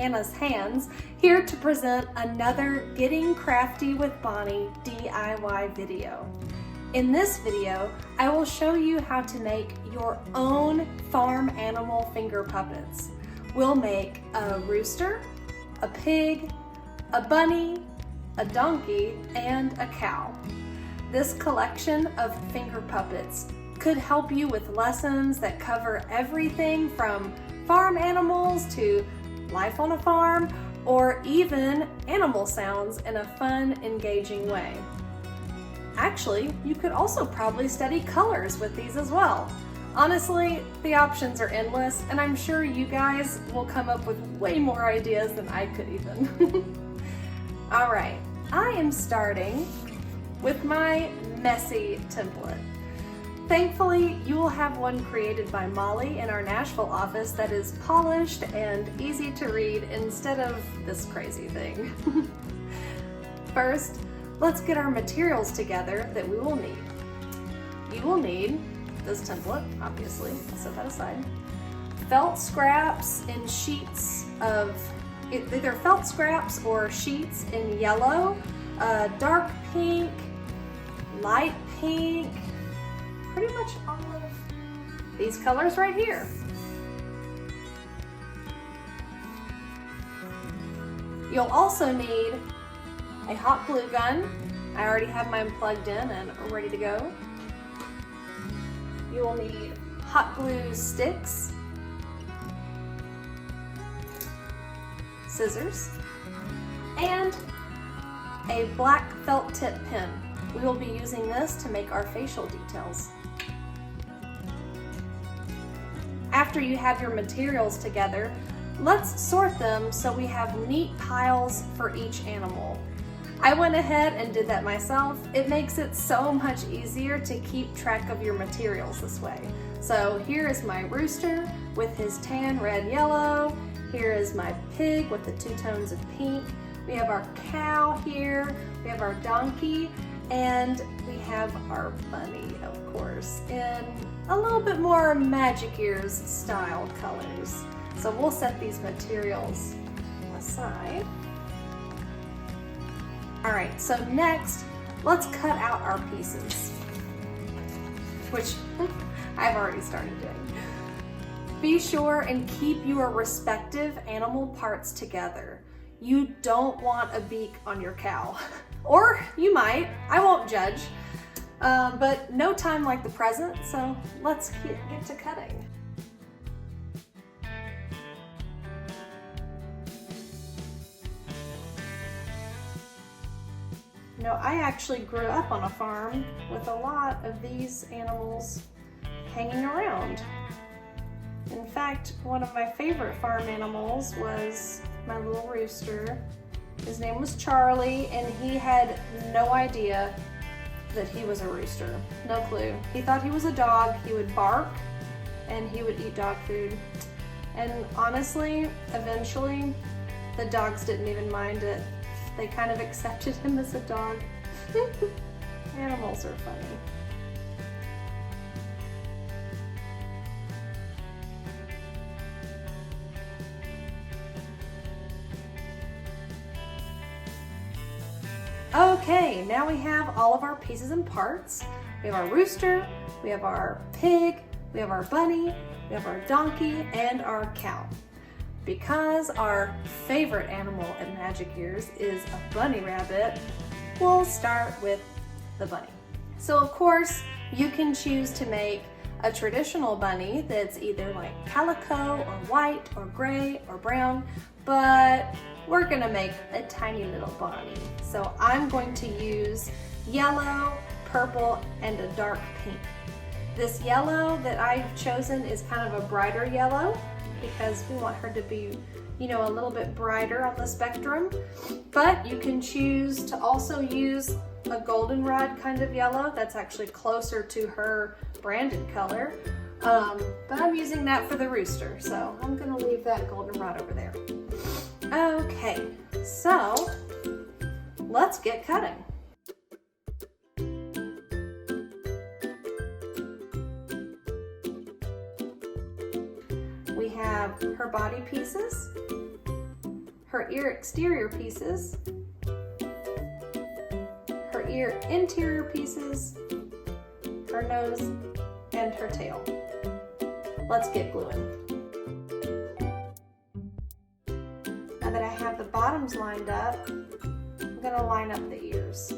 Hannah's Hands, here to present another Getting Crafty with Bonnie DIY video. In this video, I will show you how to make your own farm animal finger puppets. We'll make a rooster, a pig, a bunny, a donkey, and a cow. This collection of finger puppets could help you with lessons that cover everything from farm animals to life on a farm, or even animal sounds in a fun, engaging way. Actually, you could also probably study colors with these as well. Honestly, the options are endless, and I'm sure you guys will come up with way more ideas than I could even. All right, I am starting with my messy template. Thankfully, you will have one created by Molly in our Nashville office that is polished and easy to read instead of this crazy thing. First, let's get our materials together that we will need. You will need this template, obviously, I'll set that aside. Felt scraps in sheets of, either felt scraps or sheets in yellow, dark pink, light pink, pretty much all of these colors right here. You'll also need a hot glue gun. I already have mine plugged in and ready to go. You will need hot glue sticks, scissors, and a black felt tip pen. We will be using this to make our facial details. After you have your materials together, let's sort them so we have neat piles for each animal. I went ahead and did that myself. It makes it so much easier to keep track of your materials this way. So here is my rooster with his tan, red, yellow. Here is my pig with the two tones of pink. We have our cow here. We have our donkey. And we have our bunny, of course, in a little bit more Magic Ears style colors. So we'll set these materials aside. All right, so next, let's cut out our pieces, which I've already started doing. Be sure and keep your respective animal parts together. You don't want a beak on your cow. Or you might, I won't judge. But no time like the present, so let's get to cutting. You know, I actually grew up on a farm with a lot of these animals hanging around. In fact, one of my favorite farm animals was my little rooster. His name was Charlie, and he had no idea that he was a rooster. No clue. He thought he was a dog. He would bark, and he would eat dog food. And honestly, eventually, the dogs didn't even mind it. They kind of accepted him as a dog. Animals are funny. Okay, now we have all of our pieces and parts. We have our rooster, we have our pig, we have our bunny, we have our donkey, and our cow. Because our favorite animal at Magic Ears is a bunny rabbit, we'll start with the bunny. So of course, you can choose to make a traditional bunny that's either like calico or white or gray or brown, but we're gonna make a tiny little Bonny. So I'm going to use yellow, purple, and a dark pink. This yellow that I've chosen is kind of a brighter yellow because we want her to be, you know, a little bit brighter on the spectrum. But you can choose to also use a goldenrod kind of yellow that's actually closer to her branded color. But I'm using that for the rooster, so I'm gonna leave that goldenrod over there. Okay, so let's get cutting. We have her body pieces, her ear exterior pieces, her ear interior pieces, her nose, and her tail. Let's get gluing. Now that I have the bottoms lined up, I'm going to line up the ears.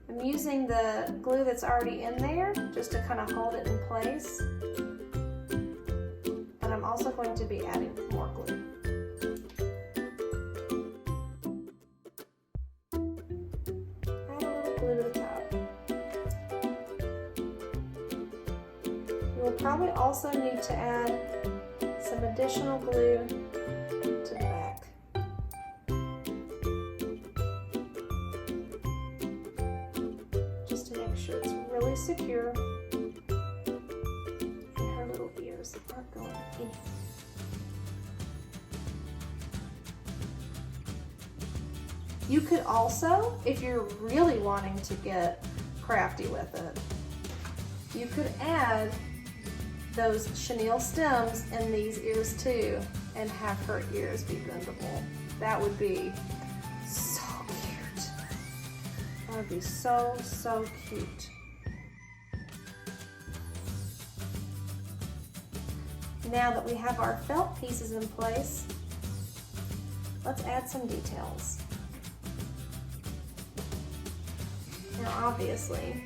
I'm using the glue that's already in there just to kind of hold it in place. But I'm also going to be adding more glue. Add a little glue to the top. You will probably also need to add some additional glue to the back. Just to make sure it's really secure and her little ears aren't going in. You could also, if you're really wanting to get crafty with it, you could add those chenille stems in these ears too and have her ears be bendable. That would be so cute. That would be so, so cute. Now that we have our felt pieces in place, let's add some details. Now obviously,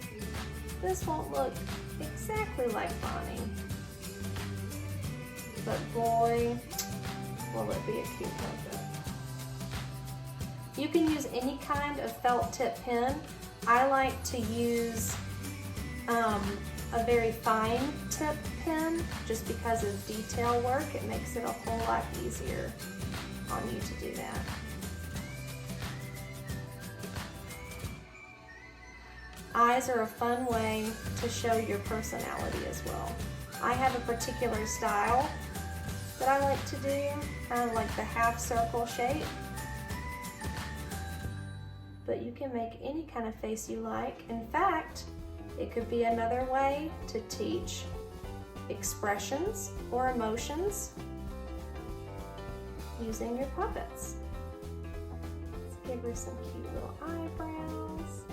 this won't look exactly like Bonny, but boy, will it be a cute puppet. You can use any kind of felt tip pen. I like to use a very fine tip pen just because of detail work. It makes it a whole lot easier on you to do that. Eyes are a fun way to show your personality as well. I have a particular style that I like to do, kind of like the half circle shape. But you can make any kind of face you like. In fact, it could be another way to teach expressions or emotions using your puppets. Let's give her some cute little eyebrows.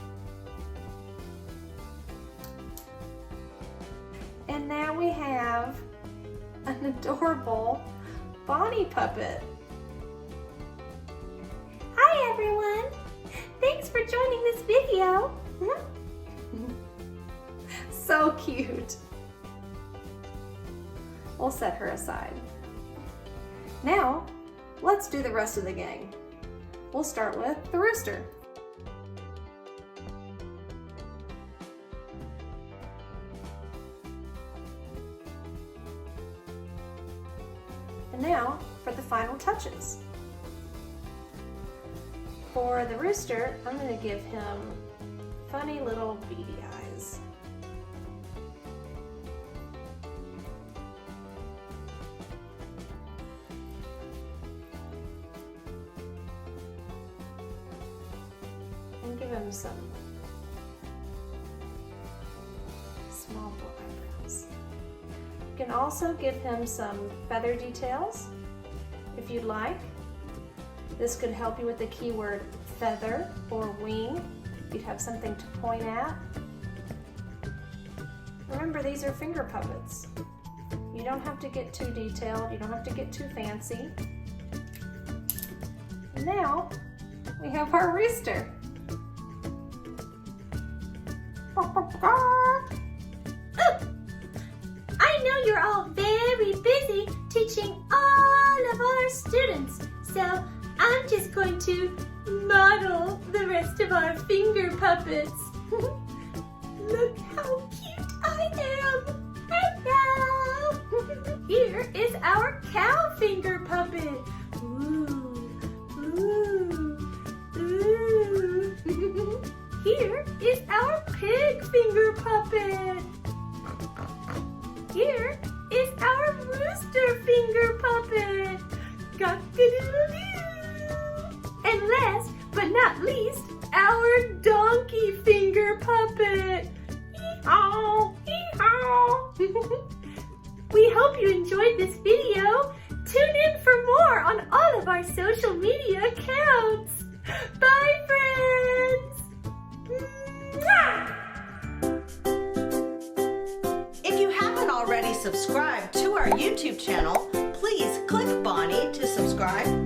And now we have an adorable Bonny puppet. Hi everyone! Thanks for joining this video. So cute. We'll set her aside. Now, let's do the rest of the gang. We'll start with the Rooster. And now for the final touches. For the Rooster, I'm going to give him funny little beady eyes. And give him some small little eyebrows. You can also give him some feather details if you'd like. This could help you with the keyword feather or wing. You'd have something to point at. Remember, these are finger puppets. You don't have to get too detailed. You don't have to get too fancy. And now we have our Rooster. I know you're all very busy teaching all of our students, so I'm just going to model the rest of our finger puppets. Look how cute I am! Hello! Here is our cow finger puppet. Ooh, ooh, ooh. Here is our pig finger puppet. Here is our rooster finger puppet. Cock-a-doodle-doo. And last but not least, our donkey finger puppet. Hee-haw, hee-haw. We hope you enjoyed this video. Tune in for more on all of our social media accounts. Bye, friends! Mwah! If you haven't already subscribed to our YouTube channel, please click Bonny to subscribe